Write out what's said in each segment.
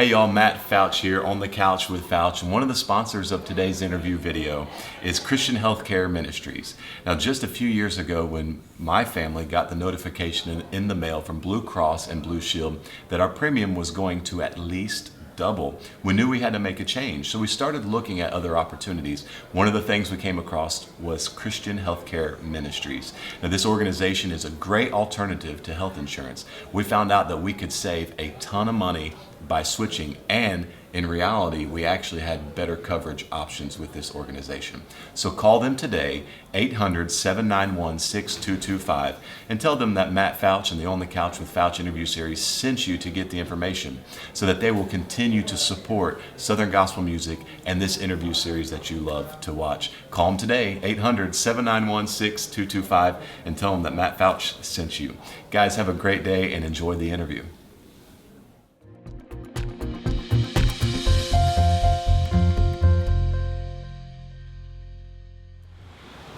Hey y'all, Matt Fouch here on the Couch with Fouch, and one of the sponsors of today's interview video is Christian Healthcare Ministries. Now, just a few years ago when my family got the notification in the mail from Blue Cross and Blue Shield that our premium was going to at least double, we knew we had to make a change. So we started looking at other opportunities. One of the things we came across was Christian Healthcare Ministries. Now, this organization is a great alternative to health insurance. We found out that we could save a ton of money by switching, and in reality, we actually had better coverage options with this organization. So call them today, 800-791-6225, and tell them that Matt Fouch and the On the Couch with Fouch interview series sent you to get the information so that they will continue to support Southern gospel music and this interview series that you love to watch. Call them today, 800-791-6225, and tell them that Matt Fouch sent you. Guys, have a great day and enjoy the interview.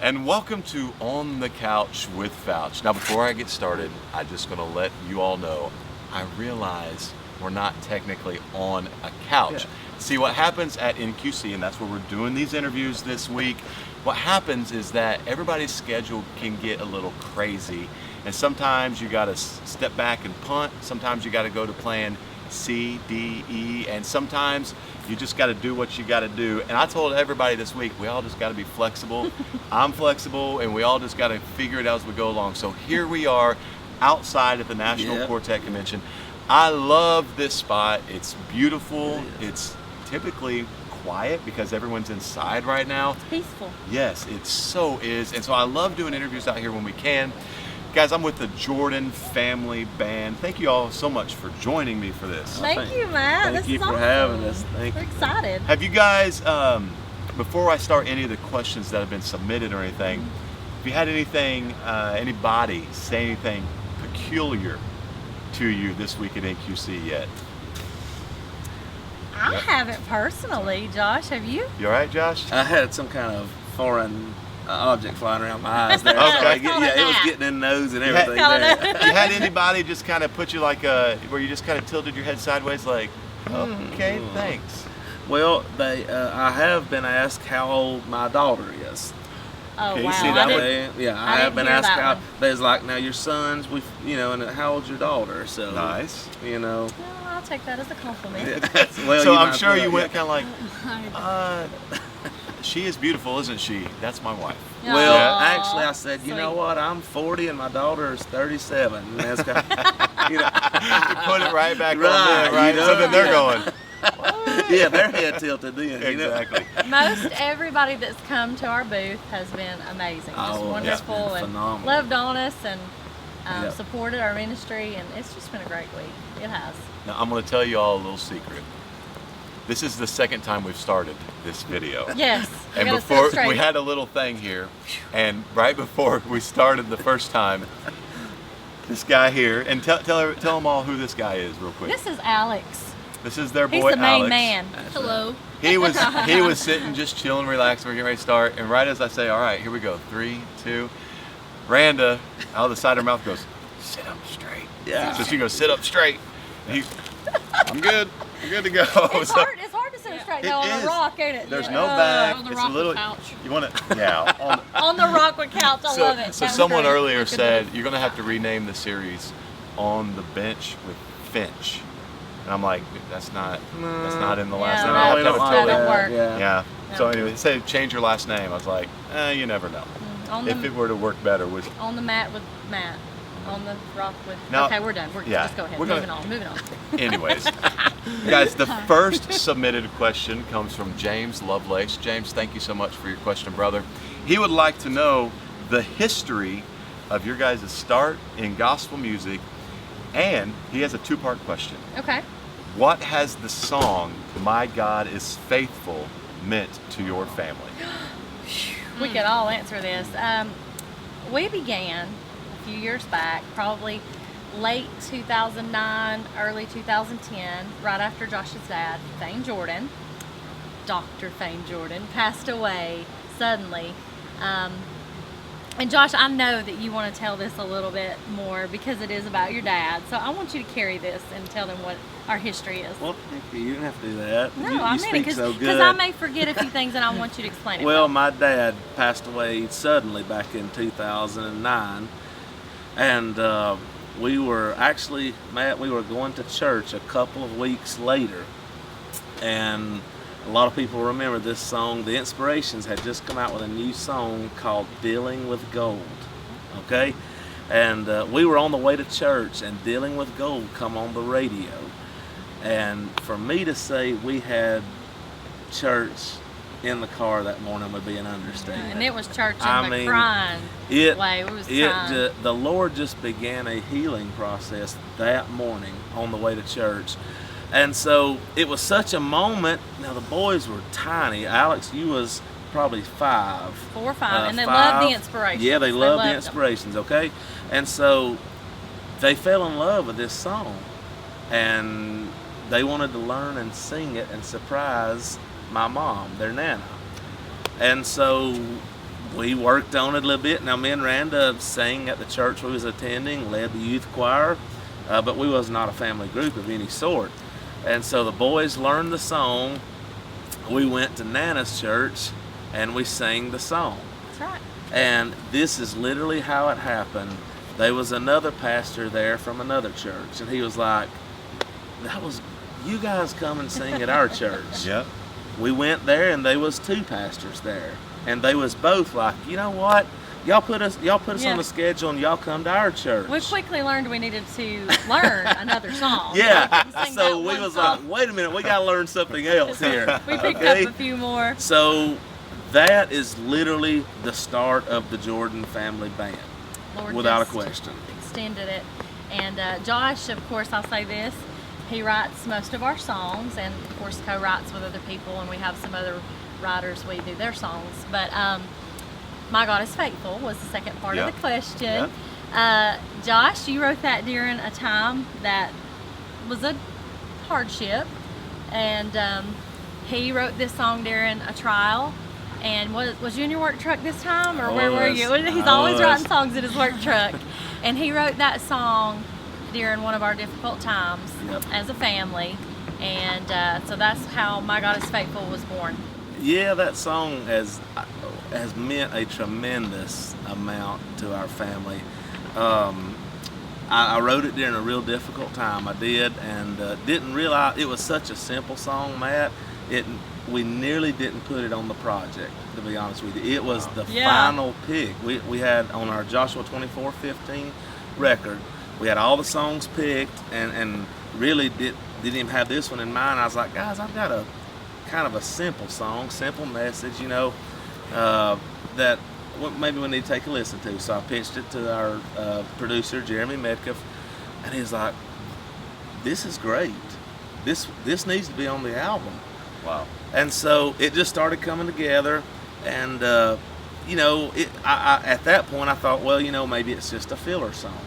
And welcome to On the Couch with Fouch. Now, before I get started, I'm just gonna let you all know, I realize we're not technically on a couch. See, what happens at NQC, and that's where we're doing these interviews this week, what happens is that everybody's schedule can get a little crazy, and sometimes you gotta step back and punt, sometimes you gotta go to plan C, D, E, and sometimes you just got to do what you got to do. And I told everybody this week, we all just got to be flexible. I'm flexible, and we all just got to figure it out as we go along. So here we are outside at the National Quartet Convention. I love this spot. It's beautiful. It's typically quiet because everyone's inside right now. It's peaceful. Yes, it so is. And so I love doing interviews out here when we can. Guys, I'm with the Jordan Family Band. Thank you all so much for joining me for this. Thank you, Matt. Thank you for having us. Thank you. We're excited. Have you guys, before I start any of the questions that have been submitted or anything, have you had anything, anybody say anything peculiar to you this week at NQC yet? I haven't personally. Josh, have you? You all right, Josh? I had some kind of foreign object flying around my eyes there. Okay. So it was getting in the nose and everything Call it there. that. You had anybody just kind of put you like where you just kind of tilted your head sideways like, okay, thanks? Well, I have been asked how old my daughter is. Oh, Okay, wow. see that that I way, yeah, I have been hear asked that how. one. There's like, now your sons, and how old's your daughter? So Nice. Well, I'll take that as a compliment. Well, So you I'm might sure be you like, went kind of like, she is beautiful, isn't she? That's my wife. Well, Aw, actually, I said, you know sweet. what? I'm 40 and my daughter is 37. And that's kind of, You put it right back on Right, them, right? you know? So then they're going. yeah, their head tilted then. You know? Exactly. Most everybody that's come to our booth has been amazing. Just Oh, wonderful it's been and phenomenal. loved on us and Yep. supported our ministry, and it's just been a great week. It has. Now I'm going to tell you all a little secret. This is the second time we've started this video. Yes. we And gotta sit before straight. we had a little thing here, and right before we started the first time, this guy here, and tell them all who this guy is real quick. This is Alex. This is their boy He's the main Alex. man. Hello. He was sitting just chilling, relaxing. We're getting ready to start, and right as I say, all right, here we go, 3, 2, Randa, out of the side of her mouth goes, sit up straight. Yeah. So she goes, sit up straight. And I'm good. I'm good to go. It's So- hard. It's hard to sit straight It though on is. a rock, ain't it? There's Yeah. no back. on the It's rock a little. couch. You want to? Yeah. On the rock with couch. I love it. So Sounds someone great. earlier said you're going to have to rename the series "On the Bench with Finch," and I'm like, that's not in the last Yeah, name. no, I have we to have don't a like that totally. don't that. work. Yeah. Yeah. No. So anyway, it said change your last name. I was like, you never know. On If the, it were to work better, would on the mat with Matt. On the rock with. Now- okay, we're done. yeah, Just go ahead. we're gonna- Moving on. anyways, guys, the first submitted question comes from James Lovelace. James, thank you so much for your question, brother. He would like to know the history of your guys' start in gospel music, and he has a two-part question. Okay. What has the song "My God Is Faithful" meant to your family? We could all answer this. We began a few years back, probably late 2009, early 2010, right after Josh's dad, Fane Jordan, Dr. Fane Jordan, passed away suddenly. And Josh, I know that you want to tell this a little bit more because it is about your dad. So I want you to carry this and tell them our history is. Well, thank you. You didn't have to do that. No, you I mean it speak so because good. I may forget a few things and I want you to explain it. Well, my dad passed away suddenly back in 2009, and we were actually, Matt, we were going to church a couple of weeks later, and a lot of people remember this song. The Inspirations had just come out with a new song called Dealing with Gold, okay? And we were on the way to church, and Dealing with Gold come on the radio. And for me to say we had church in the car that morning would be an understatement. And it was church in the crying way. It was time. The Lord just began a healing process that morning on the way to church. And so it was such a moment. Now the boys were tiny. Alex, you was probably 5. 4 or 5, and they loved the Inspirations. Yeah, they loved the Inspirations, okay? And so they fell in love with this song. And they wanted to learn and sing it and surprise my mom, their Nana. And so we worked on it a little bit. Now me and Randa sang at the church we was attending, led the youth choir, but we was not a family group of any sort. And so the boys learned the song. We went to Nana's church and we sang the song. That's right. And this is literally how it happened. There was another pastor there from another church, and he was like, you guys come and sing at our church. Yep. We went there, and there was 2 pastors there, and they was both like, you know what? Y'all put us on the schedule, and y'all come to our church. We quickly learned we needed to learn another song. Yeah. So we was like, wait a minute, we got to learn something else here. We picked up a few more. So that is literally the start of the Jordan family band, Lord without a just question. Extended it, and Josh, of course, I'll say this. He writes most of our songs, and of course co-writes with other people, and we have some other writers we do their songs. But My God is Faithful was the second part of the question. Josh, you wrote that during a time that was a hardship, and he wrote this song during a trial. And was you in your work truck this time, or where were you? He's always writing songs in his work truck, and he wrote that song during one of our difficult times as a family, and so that's how My God is Faithful was born. Yeah, that song has meant a tremendous amount to our family. I wrote it during a real difficult time. I did, and didn't realize it was such a simple song, Matt. We nearly didn't put it on the project, to be honest with you. It was the final pick. We had on our Joshua 24:15 record. We had all the songs picked, and really didn't even have this one in mind. I was like, guys, I've got a kind of a simple song, simple message, that maybe we need to take a listen to. So I pitched it to our producer, Jeremy Metcalf, and he's like, this is great. This needs to be on the album. Wow. And so it just started coming together, and at that point I thought, well, maybe it's just a filler song.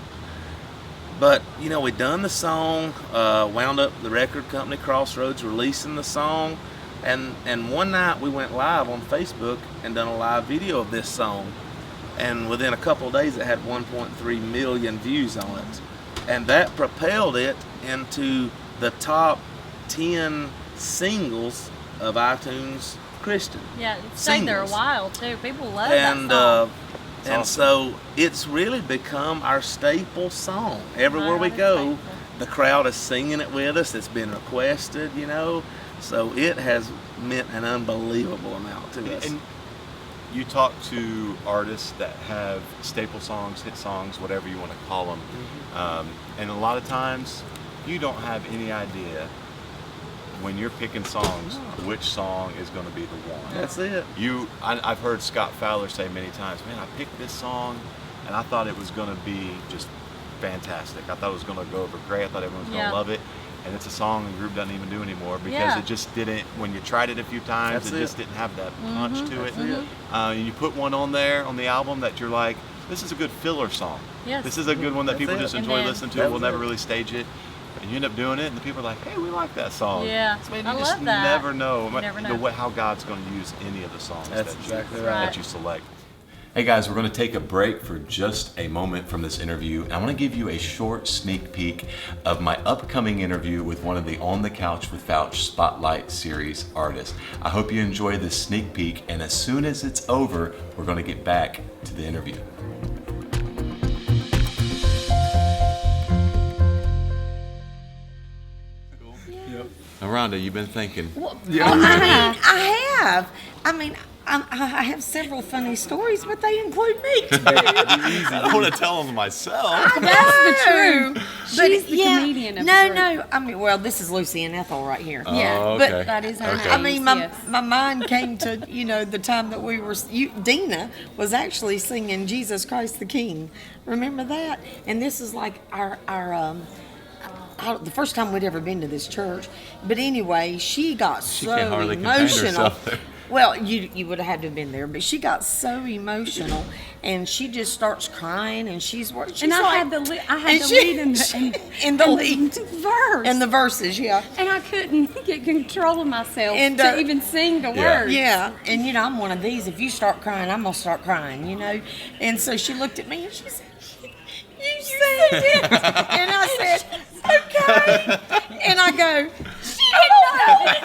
But we done the song, wound up the record company Crossroads releasing the song, and one night we went live on Facebook and done a live video of this song, and within a couple of days it had 1.3 million views on it, and that propelled it into the top 10 singles of iTunes Christian. Yeah, it stayed there a while too. People love that song. And so it's really become our staple song. Everywhere we go, the crowd is singing it with us. It's been requested, So it has meant an unbelievable amount to us. And you talk to artists that have staple songs, hit songs, whatever you want to call them, and a lot of times you don't have any idea when you're picking songs which song is going to be the one. That's it. I've heard Scott Fowler say many times, man, I picked this song and I thought it was going to be just fantastic. I thought it was going to go over great. I thought everyone was going to love it. And it's a song the group doesn't even do anymore because it just didn't, when you tried it a few times, it just didn't have that punch to it. You put one on there on the album that you're like, this is a good filler song. Yes. This is a good one that people just enjoy listening to. We'll never really stage it. And you end up doing it, and the people are like, hey, we like that song. Yeah, so maybe I you love just that. never know, How God's how God's going to use any of the songs That's that exactly you, right. that you select. Hey guys, we're going to take a break for just a moment from this interview. And I want to give you a short sneak peek of my upcoming interview with one of the On the Couch with Fouch Spotlight Series artists. I hope you enjoy this sneak peek, and as soon as it's over, we're going to get back to the interview. Now, Rhonda, you've been thinking. Well, I have. I have several funny stories, but they include me too. I don't want to tell them myself. That's the truth. But She's the comedian of the group. Well, this is Lucy and Ethel right here. Yeah, Oh, okay. but that is her Okay. name. my mind came to, the time that Dina was actually singing Jesus Christ the King. Remember that? And this is like our the first time we'd ever been to this church. But anyway, she got She so can't hardly contain emotional. herself there. Well, you would have had to have been there, but she got so emotional, and she just starts crying, and she's And I had the lead in the lead verse. and the verses, yeah. And I couldn't get control of myself And, to even sing the words. Yeah, and I'm one of these. If you start crying, I'm gonna start crying, And so she looked at me and she said, "You said it," and I said, "Okay," and I go, "She didn't know it."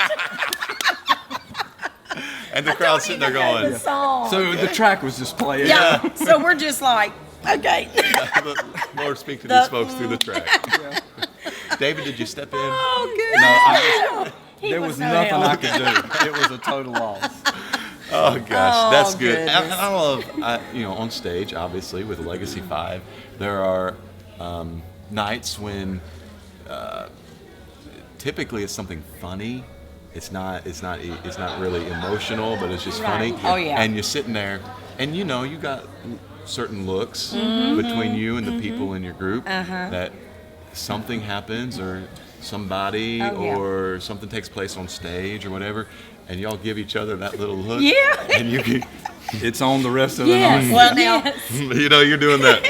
And the crowd's sitting there going, So the track was just playing. Yeah. So we're just like, okay. the Lord speak to these folks through the track. David, did you step in? Oh, good. There was nothing I could do. It was a total loss. Oh gosh, that's good. And goodness. I love, on stage, obviously with Legacy 5, there are nights when typically it's something funny. It's not really emotional, but it's just funny. Oh, yeah. And you're sitting there, and you got certain looks between you and the people in your group that something happens or somebody or something takes place on stage or whatever, and y'all give each other that little look. Yeah. And you can, It's on the rest of the night. Well, now, you're doing that,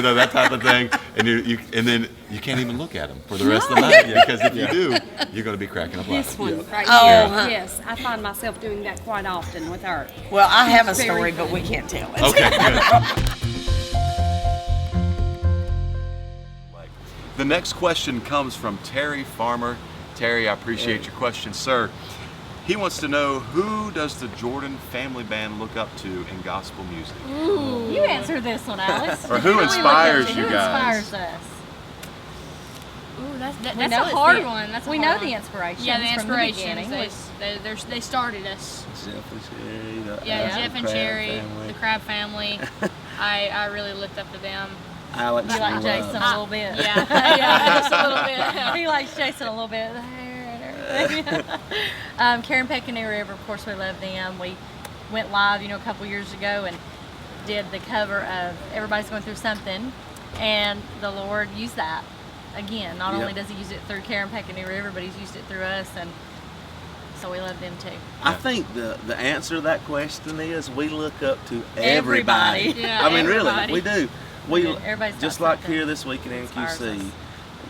that type of thing, and then you can't even look at them for the rest of the night, because if you do, you're going to be cracking up This laughing. one right Oh, here. huh. Yes, I find myself doing that quite often with her. well, I have a Very story, but we can't tell it. Okay, good. The next question comes from Terry Farmer. Terry, I appreciate your question, sir. He wants to know, who does the Jordan family band look up to in gospel music? You answer this one, Alice. Or who inspires you Who guys? inspires us? Ooh, that's We a know it's hard the- one. That's a we hard know one. the inspirations. Yeah, the from the inspirations. beginning. They started us. Jeff and Sherry. Jeff and Crab Cherry, family. the Crab family. I really looked up to them. Alex You like and Jason a little bit. Yeah, just a little bit. He likes Jason a little bit. Karen Peck and New River, of course, we love them. We went live, a couple years ago and did the cover of Everybody's Going Through Something, and the Lord used that again. Not only does He use it through Karen Peck and New River, but He's used it through us, and so we love them too. I think the answer to that question is we look up to everybody. Everybody. Yeah, I mean, everybody. really, we do. We Everybody's got just like something here this week in inspires NQC. us.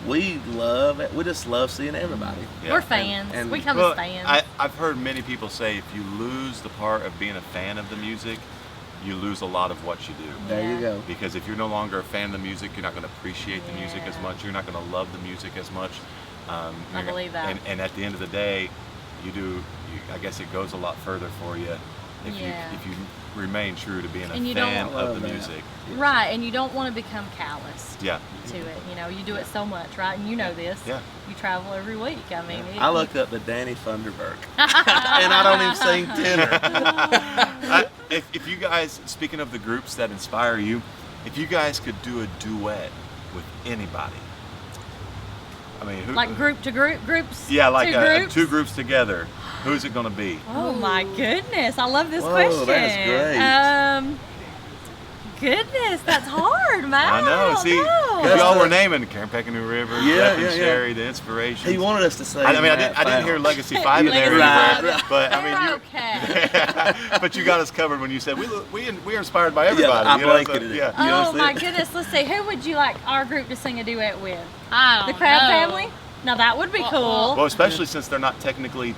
We love it. We just love seeing everybody. Yeah. We're fans. and- we come Well, as fans. I've heard many people say, if you lose the part of being a fan of the music, you lose a lot of what you do. There Yeah. you go. Because if you're no longer a fan of the music, you're not going to appreciate the music as much. You're not going to love the music as much. I You're believe that. And at the end of the day, I guess it goes a lot further for you if you remain true to being a And you fan don't- of the Love that. music. Right, and you don't want to become calloused Yeah. to it. You do it so much, right? And you know this. Yeah. You travel every week. I mean, I looked up to Danny Funderburk, and I don't even sing tenor. If you guys, speaking of the groups that inspire you, if you guys could do a duet with anybody, I mean, who? like group to group groups. Yeah, like two groups. two groups together. Who's it going to be? Oh my goodness, I love this Whoa, question. that is great. Goodness, that's hard, man. I know. See, know. because y'all were naming Karen Peck and New River, Yeah, Jeff and yeah, yeah. Sherry, the Inspirations. He wanted us to say. I mean, I Matt didn't hear Fouch. Legacy 5 in there, Legacy anywhere, Five. but I They're mean, okay. but you got us covered when you said we are inspired by everybody. I you know, blanketed it. yeah. You know Oh what I'm my saying? goodness, let's see. Who would you like our group to sing a duet with? I don't The Crab know. family? Now that would be Well, cool. Well, especially since they're not technically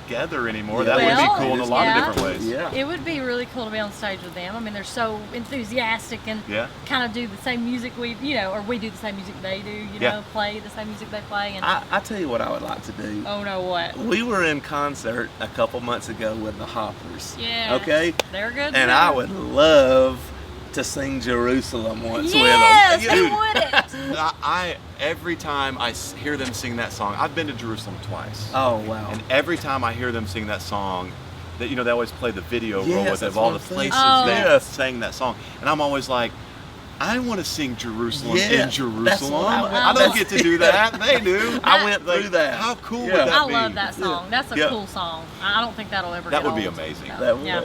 together anymore. That would be Well, cool in a lot yeah. of different ways. Yeah. It would be really cool to be on stage with them. I mean, they're so enthusiastic and Yeah. kind of do the same music we, or we do the same music they do, Yeah. play the same music they play. And I tell you what I would like to do. oh no, what? We were in concert a couple months ago with the Hoppers. Yeah. Okay? They're good. And too. I would love to sing Jerusalem once Yes, with them. who wouldn't? I every time I hear them sing that song, I've been to Jerusalem twice. Oh, wow. And every time I hear them sing that song, that they always play the video roll Yes, with that's of all what the I'm saying. places Oh. they Yes. sang that song, and I'm always like, I want to sing Jerusalem Yeah, in that's Jerusalem. what I don't get to do that. They do. I went Like, through that. How cool Yeah. would that I be? love that song. That's a Yeah. cool song. I don't think that'll ever That get would be old. amazing. So, That would. yeah.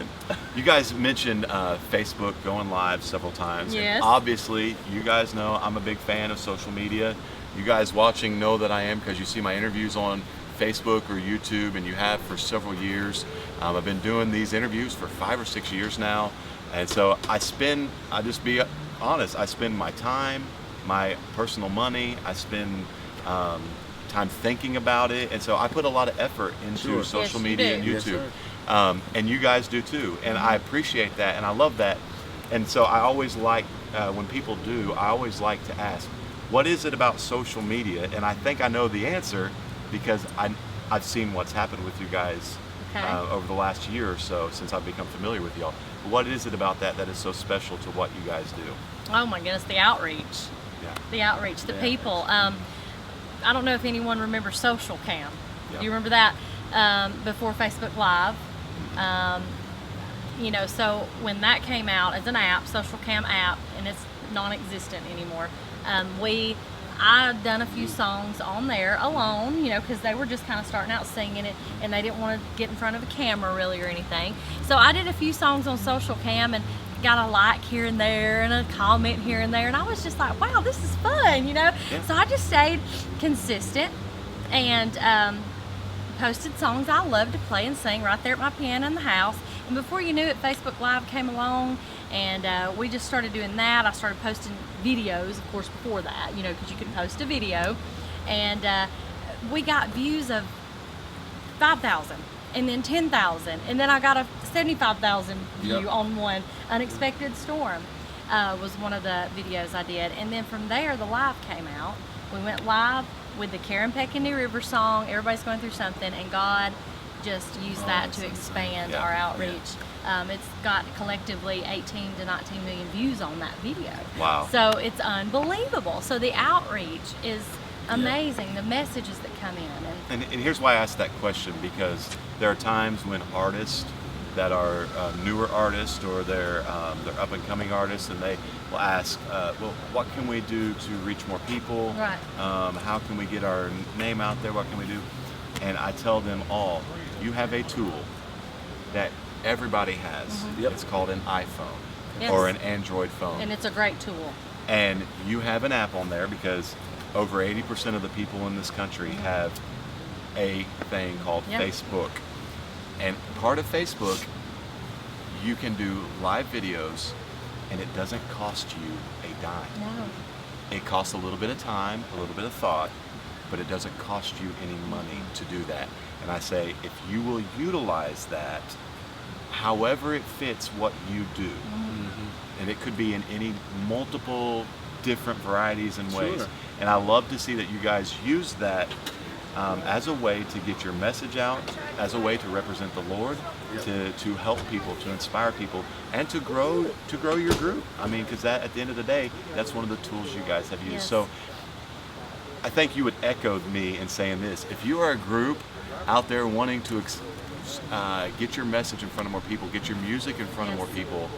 You guys mentioned Facebook going live several times. Yes. And obviously, you guys know I'm a big fan of social media. You guys watching know that I am because you see my interviews on Facebook or YouTube, and you have for several years. I've been doing these interviews for 5 or 6 years now. And so I'll just be honest, I spend my time, my personal money, I spend time thinking about it. And so I put a lot of effort into Sure. social Yes, you media do. and Yes, YouTube. And you guys do too, and I appreciate that, and I love that. And so I always like, when people do, I always like to ask, what is it about social media? And I think I know the answer because I've seen what's happened with you guys Okay. over the last year or so since I've become familiar with y'all. What is it about that is so special to what you guys do? Oh my goodness, the outreach. Yeah. The outreach, the Yeah. people. I don't know if anyone remembers Social Cam. Yeah. Do you remember that? Before Facebook Live. So when that came out as an app, Social Cam app, and it's non-existent anymore, I'd done a few songs on there alone, because they were just kind of starting out singing it, and they didn't want to get in front of a camera really or anything. So I did a few songs on Social Cam and got a like here and there and a comment here and there, and I was just like, wow, this is fun, Yeah. So I just stayed consistent and posted songs I loved to play and sing right there at my piano in the house. And before you knew it, Facebook Live came along, and we just started doing that. I started posting videos, of course, before that, because you could post a video. And we got views of 5,000 and then 10,000. And then I got a 75,000 view Yep. on one. Unexpected Storm was one of the videos I did. And then from there, the live came out. We went live with the Karen Peckiney River song. Everybody's going through something, and God just used that to expand Yeah. our outreach. It's got collectively 18 to 19 million views on that video. Wow. So it's unbelievable. So the outreach is amazing. The messages that come in. And here's why I asked that question, because there are times when artists that are newer artists or they're up and coming artists, and they will ask, well, what can we do to reach more people? Right. How can we get our name out there? What can we do? And I tell them all, you have a tool that everybody has. Yep. It's called an iPhone Yes. or an Android phone. And it's a great tool. And you have an app on there because over 80% of the people in this country have a thing called Yeah. Facebook. And part of Facebook, you can do live videos, and it doesn't cost you a dime. No. It costs a little bit of time, a little bit of thought, but it doesn't cost you any money to do that. And I say, if you will utilize that, however it fits what you do, and it could be in any multiple different varieties and ways. Sure. And I love to see that you guys use that as a way to get your message out, as a way to represent the Lord, to help people, to inspire people, and to grow your group. I mean, because that at the end of the day, that's one of the tools you guys have used. Yes. So I think you would echo me in saying this: if you are a group out there wanting to get your message in front of more people, get your music in front of more people,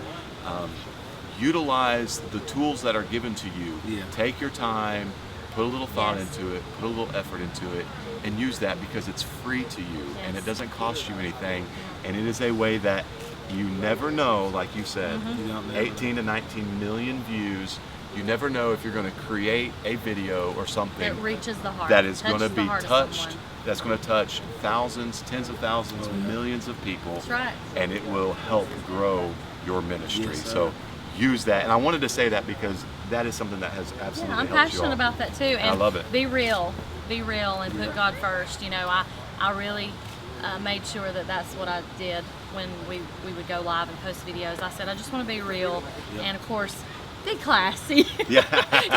utilize the tools that are given to you. Yeah. Take your time, put a little thought Yes. into it, put a little effort into it, and use that because it's free to you and Yes. it doesn't cost you anything. And it is a way that you never know, like you said, You don't know. 18 to 19 million views. You never know if you're going to create a video or something It reaches the heart. that is going to Touches the be heart of touched, someone. that's going to touch thousands, tens of thousands, millions of people. That's right. And it will help grow your ministry. Yes, sir. So use that. And I wanted to say that because that is something that has absolutely Yeah, I'm helped you all. passionate about that too. And I love it. Be real, and put God first. I really made sure that that's what I did when we would go live and post videos. I said, I just want to be real, and of course, be classy. Yeah.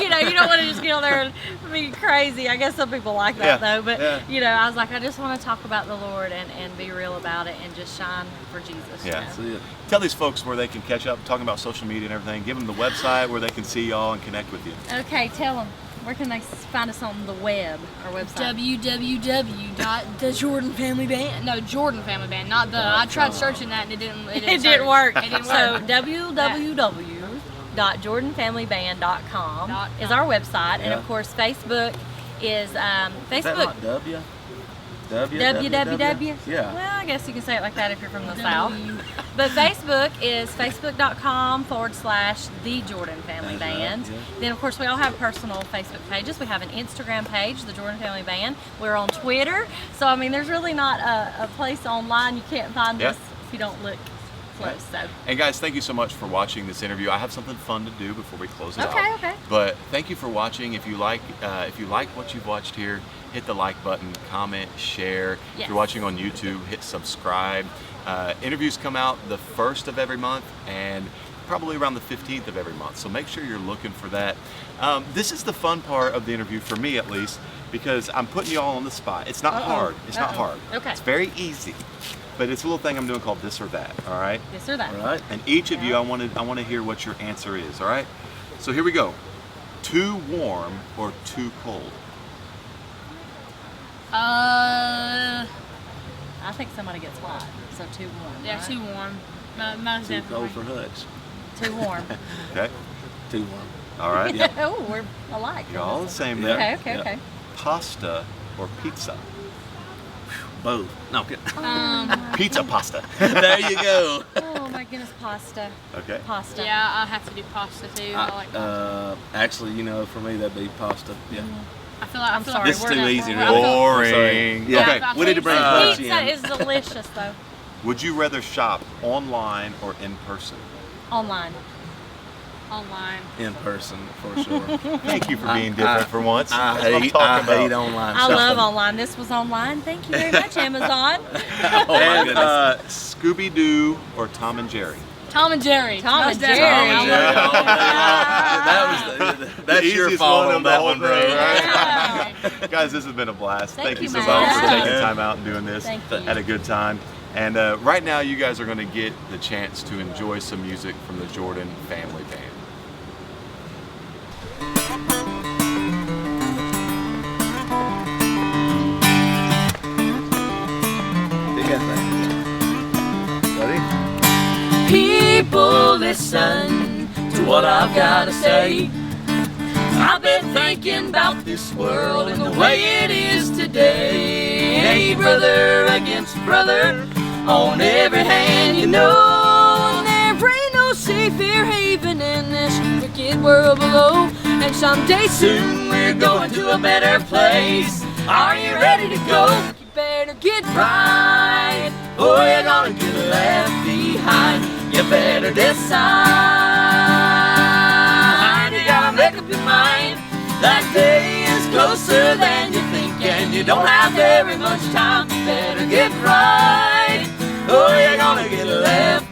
You know, you don't want to just get on there and be crazy. I guess some people like that though, but you know, I was like, I just want to talk about the Lord and be real about it and just shine for Jesus. Yeah. You know? That's it. Tell these folks where they can catch up, talking about social media and everything. Give them the website where they can see y'all and connect with you. Okay, tell them. Where can they find us on the web, our website? www.thejordan family band. No, Jordan family band, not the. I tried searching that and it didn't. It It didn't work. It didn't So work. www.jordanfamilyband.com is our website, and of course Facebook is Is that Facebook. not W? www. Yeah. Well, I guess you can say it like that if you're from the South. But Facebook is facebook.com/The Jordan Family That's right, Band. yeah. Then, of course, we all have personal Facebook pages. We have an Instagram page, The Jordan Family Band. We're on Twitter. So, I mean, there's really not a place online you can't find us if you don't look close. So. And guys, thank you so much for watching this interview. I have something fun to do before we close it out. Okay. But thank you for watching. If you like what you've watched here, hit the like button, comment, share. If Yes. you're watching on YouTube, hit subscribe. Interviews come out the 1st of every month and probably around the 15th of every month. So make sure you're looking for that. This is the fun part of the interview, for me at least, because I'm putting you all on the spot. It's not hard. It's not hard. Okay. It's very easy. But it's a little thing I'm doing called this or that, all right? This or that. All right. And each of you, I want to hear what your answer is, all right? So here we go. Too warm or too cold? I think somebody gets hot, so too warm. Yeah, right? too warm. Mine's Too definitely. cold for Hutch. Too warm. Okay. Too warm. All right. Oh, we're alike. You're all the same there. Yeah. Okay. Pasta or pizza? Both. No, okay. Pizza pasta. There you go. Oh my goodness, pasta. Okay. Pasta. Yeah, I have to do pasta too. I like pasta. Actually, for me that'd be pasta. Yeah. I feel like I'm sorry. This is we're too not- easy, we're- really. Boring. Yeah. Okay. We need to bring Hutch Pizza in. is delicious though. Would you rather shop online or in person? Online. Online. In person, for sure. Thank you for being different for once. I That's what I'm hate talking about. online I shopping. love online. This was online. Thank you very much, Amazon. Oh my And goodness. Scooby-Doo or Tom and Jerry? Tom and Jerry. Tom and Most Jerry. definitely. Tom and Jerry all day long. That's The your easiest fault one on of the that whole one, bro. thing, Yeah. right? Guys, this has been a blast. Thank you you, so Matt. much for taking Yeah. time out and doing this. Thank you. Had a good time. And right now, you guys are going to get the chance to enjoy some music from the Jordan Family Band. Ready? People, listen to what I've got to say. I've been thinking about this world and the way it is today. Hey, brother against brother, on every hand, you know. There ain't no safer haven in this wicked world below. And someday soon we're going to a better place. Are you ready to go? You better get right, or you're gonna get left behind. You better decide. You gotta make up your mind. That day is closer than you think, and you don't have very much time. You better get right, or you're gonna get left